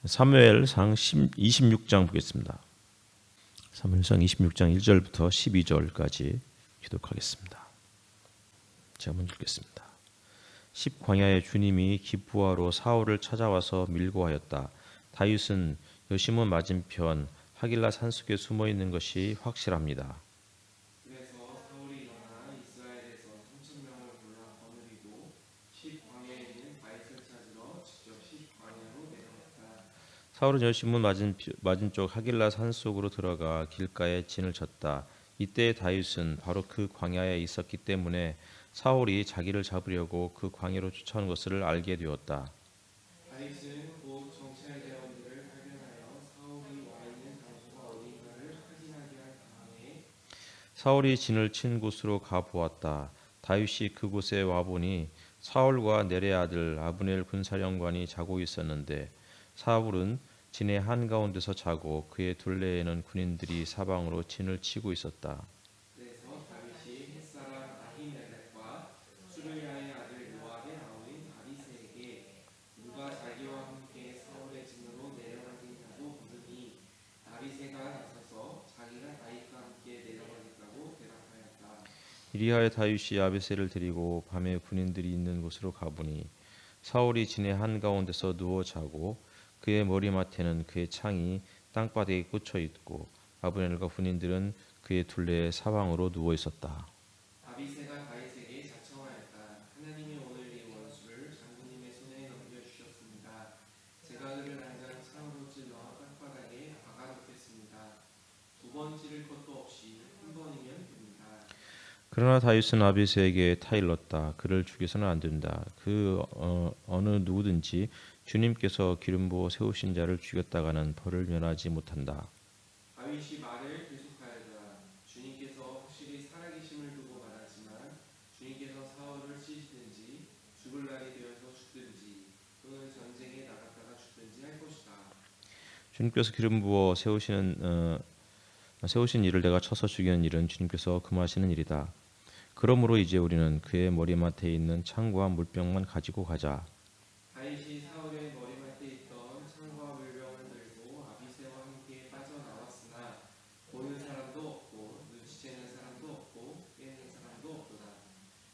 사무엘상 26장 보겠습니다. 사무엘상 26장 1절부터 12절까지 기독하겠습니다. 제가 먼저 읽겠습니다. 10광야에 주님이 기브아로 사울을 찾아와서 밀고 하였다. 다윗은 여시몬 맞은편 하길라 산속에 숨어 있는 것이 확실합니다. 그래서 사울이 일어나 이스라엘에서 3,000명을 골라 거느리고 10광야에 있는 다윗을 찾으러 직접 10광야로 내려갔다. 사울은 여시몬 맞은쪽 하길라 산속으로 들어가 길가에 진을 쳤다. 이때 다윗은 바로 그 광야에 있었기 때문에 사울이 자기를 잡으려고 그 광야로 쫓아온 것을 알게 되었다. 다윗은 곧 정찰대원들을 발견하여 사울이 와 있는 장소가 어딘가를 확인하게 한 다음에 사울이 진을 친 곳으로 가 보았다. 다윗이 그곳에 와 보니 사울과 넬의 아들 아브넬 군사령관이 자고 있었는데 사울은 진의 한가운데서 자고 그의 둘레에는 군인들이 사방으로 진을 치고 있었다. 그래서 다윗이 햇사람 아히멜렉과 수르야의 아들 요압의 아우인 아비새에게 누가 자기와 함께 사울의 진으로 내려가겠냐고 물으니 아비새가 나서서 자기가 다윗과 함께 내려가겠다고 대답하였다. 이리하여 다윗이 아비새를 데리고 밤에 군인들이 있는 곳으로 가보니 사울이 진의 한가운데서 누워 자고 그의 머리맡에는 그의 창이 땅바닥에 꽂혀 있고 아브넬과 군인들은 그의 둘레에 사방으로 누워 있었다. 아비새가 다윗에게 자청하였다. 하나님이 오늘 이 원수를 장군님의 손에 넘겨주셨습니다. 제가 그를 당장 창으로 찔러 땅바닥에 박아놓겠습니다. 두 번 찌를 것도 없이 한 번이면 됩니다. 그러나 다윗은 아비새에게 타일렀다. 그를 죽여서는 안 된다. 어느 누구든지 주님께서 기름 부어 세우신 자를 죽였다가는 벌을 면하지 못한다. 다윗이 말을 계속하였다. 주님께서 확실히 살아계심을 두고 말하지만 주님께서 사울을 찌시든지 죽을 날이 되어서 죽든지 또는 전쟁에 나갔다가 죽든지 할 것이다. 주님께서 기름 부어 세우신 이를 내가 쳐서 죽이는 일은 주님께서 금하시는 일이다. 그러므로 이제 우리는 그의 머리맡에 있는 창과 물병만 가지고 가자. 다윗이 사울의 머리맡에 있던 창과 물병을 들고 아비새와 함께 빠져나왔으나 보는 사람도 없고 눈치채는 사람도 없고 깨는 사람도 없도다.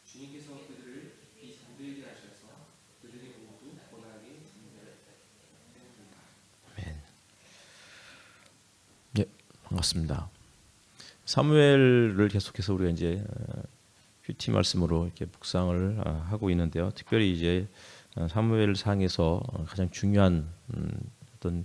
주님께서 그들을 깊이 잠들게 하셔서 그들이 모두 고나게 잠들었습니다. 아멘. 예, 반갑습니다. 사무엘을 계속해서 우리가 이제 큐티 말씀으로 이렇게 묵상을 하고 있는데요. 특별히 이제 사무엘상에서 가장 중요한 어떤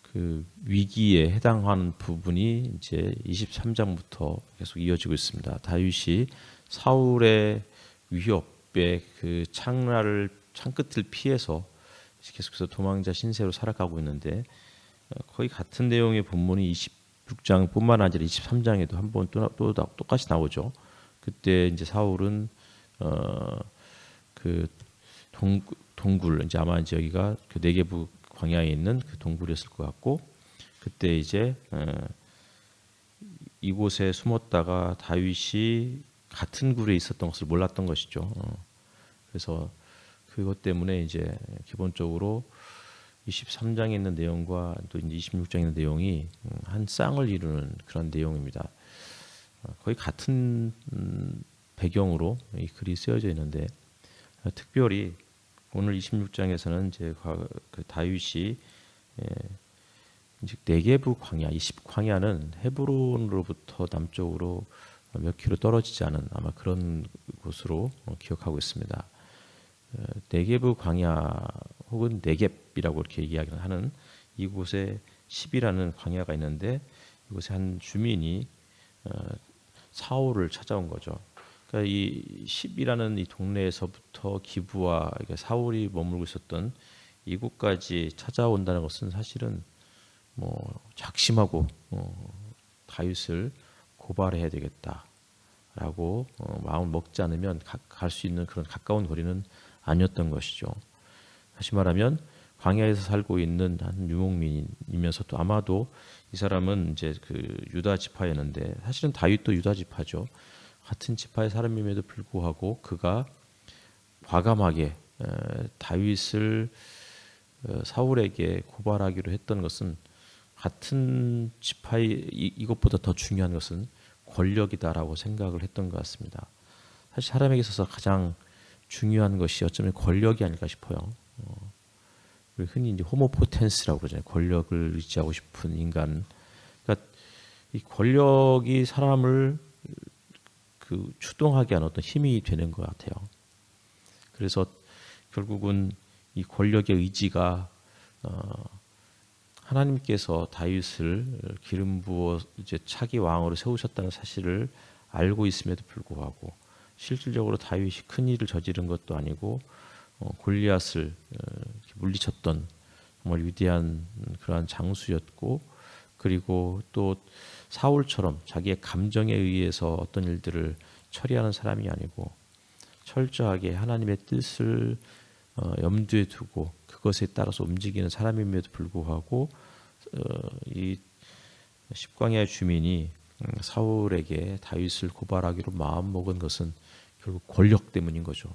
그 위기에 해당하는 부분이 이제 23장부터 계속 이어지고 있습니다. 다윗이 사울의 위협에 그 창끝을 피해서 계속해서 도망자 신세로 살아가고 있는데 거의 같은 내용의 본문이 26장뿐만 아니라 23장에도 한번 또 똑같이 나오죠. 그때 이제 사울은 그 동굴 이제 아마 이제 여기가 그 네게부 광야에 있는 그 동굴이었을 것 같고 그때 이제 이곳에 숨었다가 다윗이 같은 굴에 있었던 것을 몰랐던 것이죠. 그래서 그것 때문에 이제 기본적으로 23장에 있는 내용과 또 이제 26장에 있는 내용이 한 쌍을 이루는 그런 내용입니다. 거의 같은 배경으로 이 글이 쓰여져 있는데 특별히 오늘 26장에서는 이제 그 다윗이 이제 네게부 광야, 20광야는 헤브론으로부터 남쪽으로 몇 킬로 떨어지지 않은 아마 그런 곳으로 기억하고 있습니다. 네게부 광야 혹은 네겝이라고 이렇게 이야기를 하는 이곳에 10이라는 광야가 있는데 이곳에 한 주민이 사울을 찾아온 거죠. 그러니까 이 10이라는 이 동네에서부터 기브와 사울이 머물고 있었던 이곳까지 찾아온다는 것은 사실은 뭐 작심하고 다윗을 고발해야 되겠다라고 마음 먹지 않으면 갈 수 있는 그런 가까운 거리는 아니었던 것이죠. 다시 말하면 광야에서 살고 있는 한 유목민이면서도 아마도 이 사람은 이제 그 유다 지파였는데 사실은 다윗도 유다 지파죠. 같은 지파의 사람임에도 불구하고 그가 과감하게 다윗을 사울에게 고발하기로 했던 것은 같은 지파의 이것보다 더 중요한 것은 권력이다라고 생각을 했던 것 같습니다. 사실 사람에게 있어서 가장 중요한 것이 어쩌면 권력이 아닐까 싶어요. 흔히 이제 호모포텐스라고 그러잖아요. 권력을 유지하고 싶은 인간. 그러니까 이 권력이 사람을 그 추동하게 하는 어떤 힘이 되는 것 같아요. 그래서 결국은 이 권력의 의지가 하나님께서 다윗을 기름 부어 이제 차기 왕으로 세우셨다는 사실을 알고 있음에도 불구하고 실질적으로 다윗이 큰 일을 저지른 것도 아니고 골리앗을 물리쳤던 정말 위대한 그러한 장수였고, 그리고 또 사울처럼 자기의 감정에 의해서 어떤 일들을 처리하는 사람이 아니고 철저하게 하나님의 뜻을 염두에 두고 그것에 따라서 움직이는 사람임에도 불구하고 이 십광야의 주민이 사울에게 다윗을 고발하기로 마음먹은 것은 결국 권력 때문인 거죠.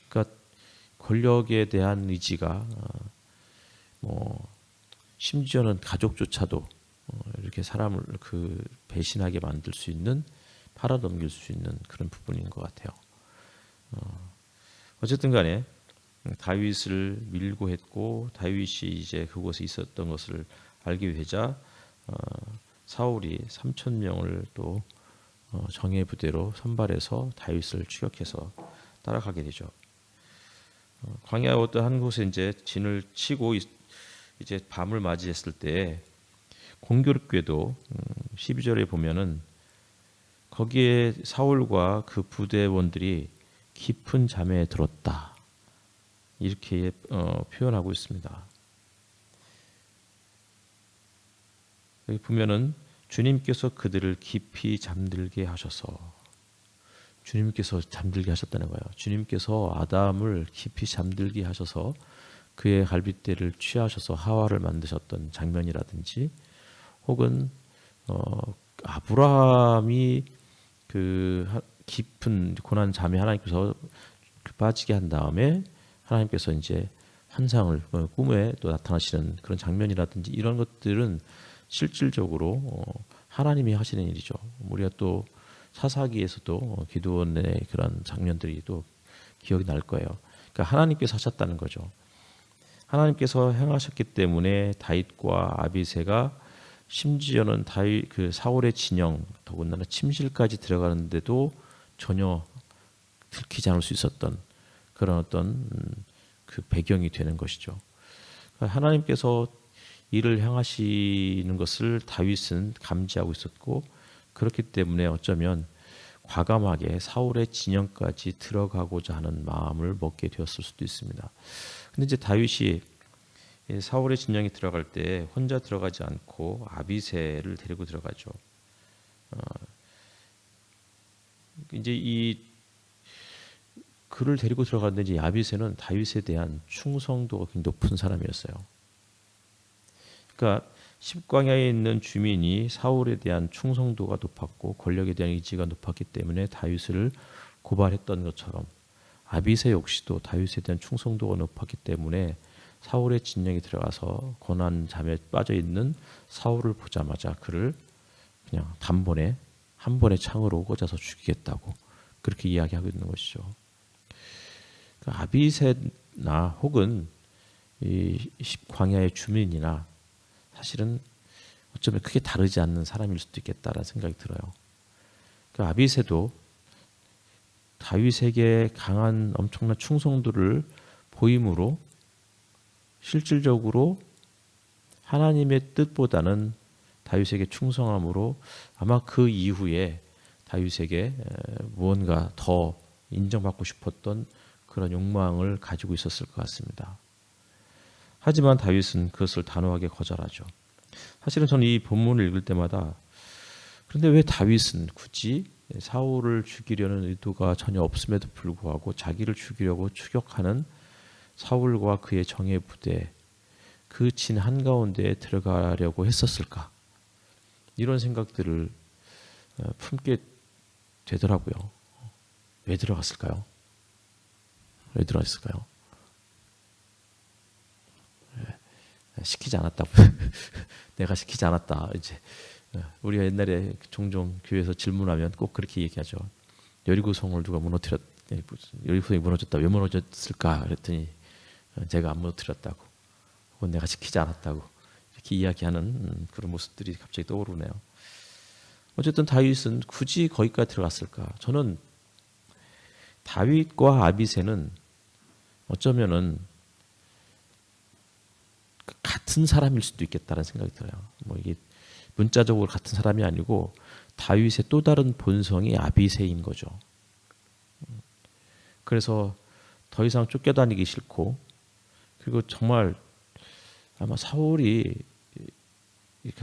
그러니까 권력에 대한 의지가 심지어는 가족조차도 이렇게 사람을 그 배신하게 만들 수 있는, 팔아넘길 수 있는 그런 부분인 것 같아요. 어쨌든 간에 다윗을 밀고 했고, 다윗이 이제 그곳에 있었던 것을 알게 되자 사울이 3,000명을 또 정예 부대로 선발해서 다윗을 추격해서 따라가게 되죠. 광야 어떤 한 곳에 이제 진을 치고 이제 밤을 맞이했을 때 공교롭게도 12절에 보면은 거기에 사울과 그 부대원들이 깊은 잠에 들었다, 이렇게 표현하고 있습니다. 여기 보면은 주님께서 그들을 깊이 잠들게 하셔서, 주님께서 잠들게 하셨다는 거예요. 주님께서 아담을 깊이 잠들게 하셔서 그의 갈빗대를 취하셔서 하와를 만드셨던 장면이라든지, 혹은 아브라함이 그 깊은 고난 잠에 하나님께서 빠지게 한 다음에 하나님께서 이제 환상을 꿈에 또 나타나시는 그런 장면이라든지, 이런 것들은 실질적으로 하나님이 하시는 일이죠. 우리가 또 사사기에서도 기드온의 그런 장면들이 또 기억이 날 거예요. 그러니까 하나님께서 하셨다는 거죠. 하나님께서 행하셨기 때문에 다윗과 아비새가 심지어는 다윗 그 사울의 진영, 더군다나 침실까지 들어가는데도 전혀 들키지 않을 수 있었던 그런 어떤 그 배경이 되는 것이죠. 그러니까 하나님께서 일을 행하시는 것을 다윗은 감지하고 있었고, 그렇기 때문에 어쩌면 과감하게 사울의 진영까지 들어가고자 하는 마음을 먹게 되었을 수도 있습니다. 근데 이제 다윗이 사울의 진영에 들어갈 때 혼자 들어가지 않고 아비새를 데리고 들어가죠. 이제 이 그를 데리고 들어갔는데 이제 아비새는 다윗에 대한 충성도가 굉장히 높은 사람이었어요. 그러니까 십광야에 있는 주민이 사울에 대한 충성도가 높았고 권력에 대한 의지가 높았기 때문에 다윗을 고발했던 것처럼, 아비새 역시도 다윗에 대한 충성도가 높았기 때문에 사울의 진영에 들어가서 고난 잠에 빠져 있는 사울을 보자마자 그를 그냥 단번에 한 번의 창으로 꽂아서 죽이겠다고 그렇게 이야기하고 있는 것이죠. 그러니까 아비새나 혹은 이 광야의 주민이나 사실은 어쩌면 크게 다르지 않는 사람일 수도 있겠다라는 생각이 들어요. 그 아비새도 다윗에게 강한 엄청난 충성도를 보임으로 실질적으로 하나님의 뜻보다는 다윗에게 충성함으로 아마 그 이후에 다윗에게 무언가 더 인정받고 싶었던 그런 욕망을 가지고 있었을 것 같습니다. 하지만 다윗은 그것을 단호하게 거절하죠. 사실은 저는 이 본문을 읽을 때마다, 그런데 왜 다윗은 굳이 사울을 죽이려는 의도가 전혀 없음에도 불구하고 자기를 죽이려고 추격하는 사울과 그의 정예 부대, 그 진 한가운데에 들어가려고 했었을까? 이런 생각들을 품게 되더라고요. 왜 들어갔을까요? 왜 들어갔을까요? 시키지 않았다고. 내가 시키지 않았다. 이제 우리가 옛날에 종종 교회에서 질문하면 꼭 그렇게 얘기하죠. 여리고성을 누가 여리고성이 무너졌다. 왜 무너졌을까? 그랬더니 제가 안 무너뜨렸다고. 혹은 내가 시키지 않았다고. 이렇게 이야기하는 그런 모습들이 갑자기 떠오르네요. 어쨌든 다윗은 굳이 거기까지 들어갔을까? 저는 다윗과 아비새는 어쩌면은 같은 사람일 수도 있겠다는 생각이 들어요. 뭐 이게 문자적으로 같은 사람이 아니고 다윗의 또 다른 본성이 아비새인 거죠. 그래서 더 이상 쫓겨다니기 싫고, 그리고 정말 아마 사울이,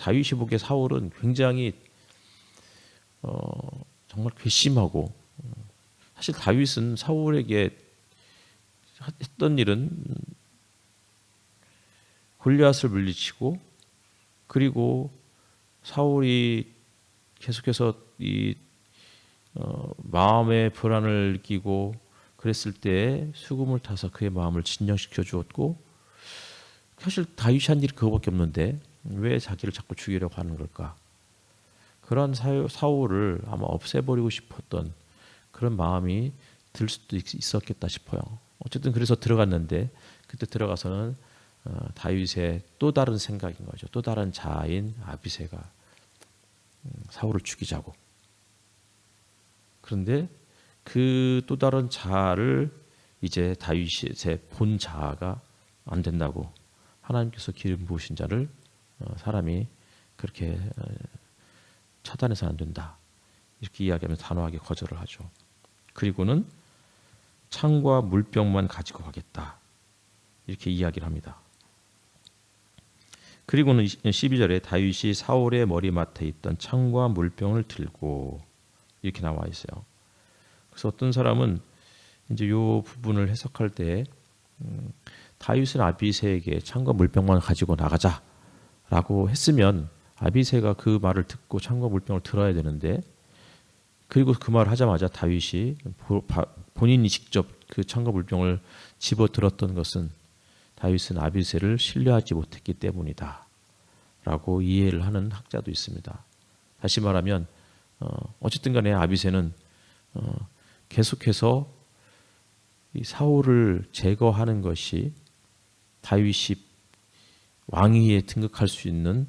다윗이 보기에 사울은 굉장히 정말 괘씸하고, 사실 다윗은 사울에게 했던 일은 골리앗을 물리치고, 그리고 사울이 계속해서 이 마음의 불안을 느끼고 그랬을 때 수금을 타서 그의 마음을 진정시켜 주었고, 사실 다윗이 한 일이 그거밖에 없는데 왜 자기를 자꾸 죽이려고 하는 걸까? 그런 사울을 아마 없애버리고 싶었던 그런 마음이 들 수도 있었겠다 싶어요. 어쨌든 그래서 들어갔는데, 그때 들어가서는 다윗의 또 다른 생각인 거죠. 또 다른 자아인 아비새가 사울을 죽이자고. 그런데 그 또 다른 자아를 이제 다윗의 본 자아가 안 된다고, 하나님께서 기름 부으신 자를 사람이 그렇게 차단해서는 안 된다, 이렇게 이야기하면서 단호하게 거절을 하죠. 그리고는 창과 물병만 가지고 가겠다, 이렇게 이야기를 합니다. 그리고는 12절에 다윗이 사울의 머리맡에 있던 창과 물병을 들고, 이렇게 나와 있어요. 그래서 어떤 사람은 이제 이 부분을 해석할 때 다윗은 아비새에게 창과 물병만 가지고 나가자라고 했으면 아비새가 그 말을 듣고 창과 물병을 들어야 되는데, 그리고 그 말을 하자마자 다윗이 본인이 직접 그 창과 물병을 집어 들었던 것은 다윗은 아비새를 신뢰하지 못했기 때문이다 라고 이해를 하는 학자도 있습니다. 다시 말하면 어쨌든 간에 아비새는 계속해서 이 사울을 제거하는 것이 다윗이 왕위에 등극할 수 있는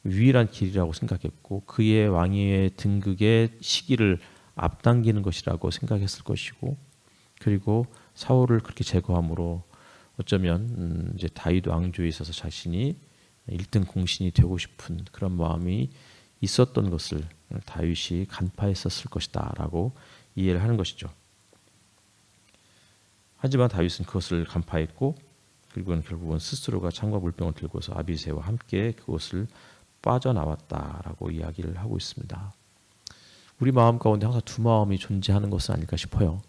유일한 길이라고 생각했고, 그의 왕위의 등극의 시기를 앞당기는 것이라고 생각했을 것이고, 그리고 사울을 그렇게 제거함으로 어쩌면 이제 다윗 왕조에 있어서 자신이 1등 공신이 되고 싶은 그런 마음이 있었던 것을 다윗이 간파했었을 것이다라고 이해를 하는 것이죠. 하지만 다윗은 그것을 간파했고, 그리고는 결국은 스스로가 창과 물병을 들고서 아비새와 함께 그것을 빠져나왔다라고 이야기를 하고 있습니다. 우리 마음 가운데 항상 두 마음이 존재하는 것은 아닐까 싶어요.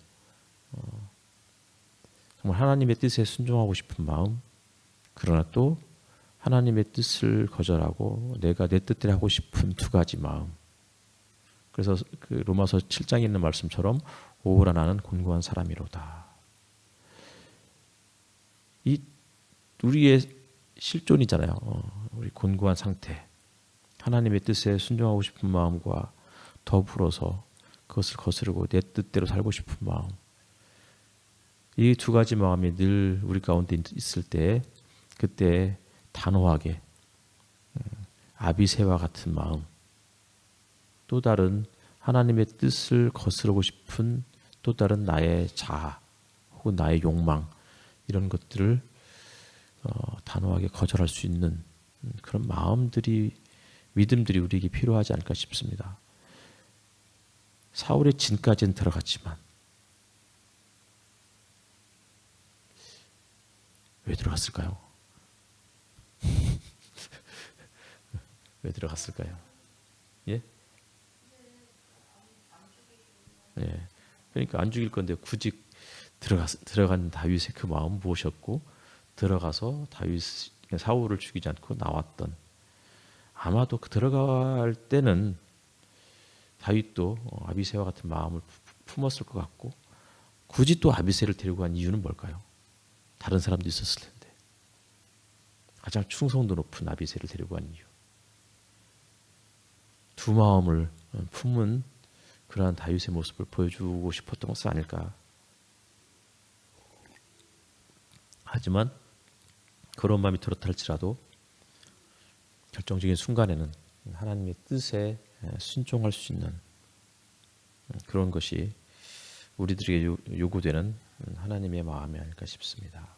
정말 하나님의 뜻에 순종하고 싶은 마음, 그러나 또 하나님의 뜻을 거절하고 내가 내 뜻대로 하고 싶은 두 가지 마음. 그래서 그 로마서 7장에 있는 말씀처럼 오호라 나는 곤고한 사람이로다. 이 우리의 실존이잖아요. 우리 곤고한 상태. 하나님의 뜻에 순종하고 싶은 마음과 더불어서 그것을 거스르고 내 뜻대로 살고 싶은 마음. 이 두 가지 마음이 늘 우리 가운데 있을 때, 그때 단호하게 아비새와 같은 마음, 또 다른 하나님의 뜻을 거스르고 싶은 또 다른 나의 자아 혹은 나의 욕망, 이런 것들을 단호하게 거절할 수 있는 그런 마음들이, 믿음들이 우리에게 필요하지 않을까 싶습니다. 사울의 진까지는 들어갔지만 왜 들어갔을까요? 왜 들어갔을까요? 예? 예. 그러니까 안 죽일 건데 굳이 들어간 다윗의 그 마음 무엇이었고, 들어가서 사울을 죽이지 않고 나왔던, 아마도 그 들어갈 때는 다윗도 아비새와 같은 마음을 품었을 것 같고, 굳이 또 아비새를 데리고 간 이유는 뭘까요? 다른 사람도 있었을 텐데. 가장 충성도 높은 아비새를 데리고 간 이유. 두 마음을 품은 그러한 다윗의 모습을 보여주고 싶었던 것은 아닐까. 하지만 그런 마음이 들었다 할지라도 결정적인 순간에는 하나님의 뜻에 순종할 수 있는 그런 것이 우리들에게 요구되는 하나님의 마음이 아닐까 싶습니다.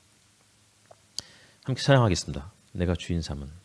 함께 사랑하겠습니다. 내가 주인 삼은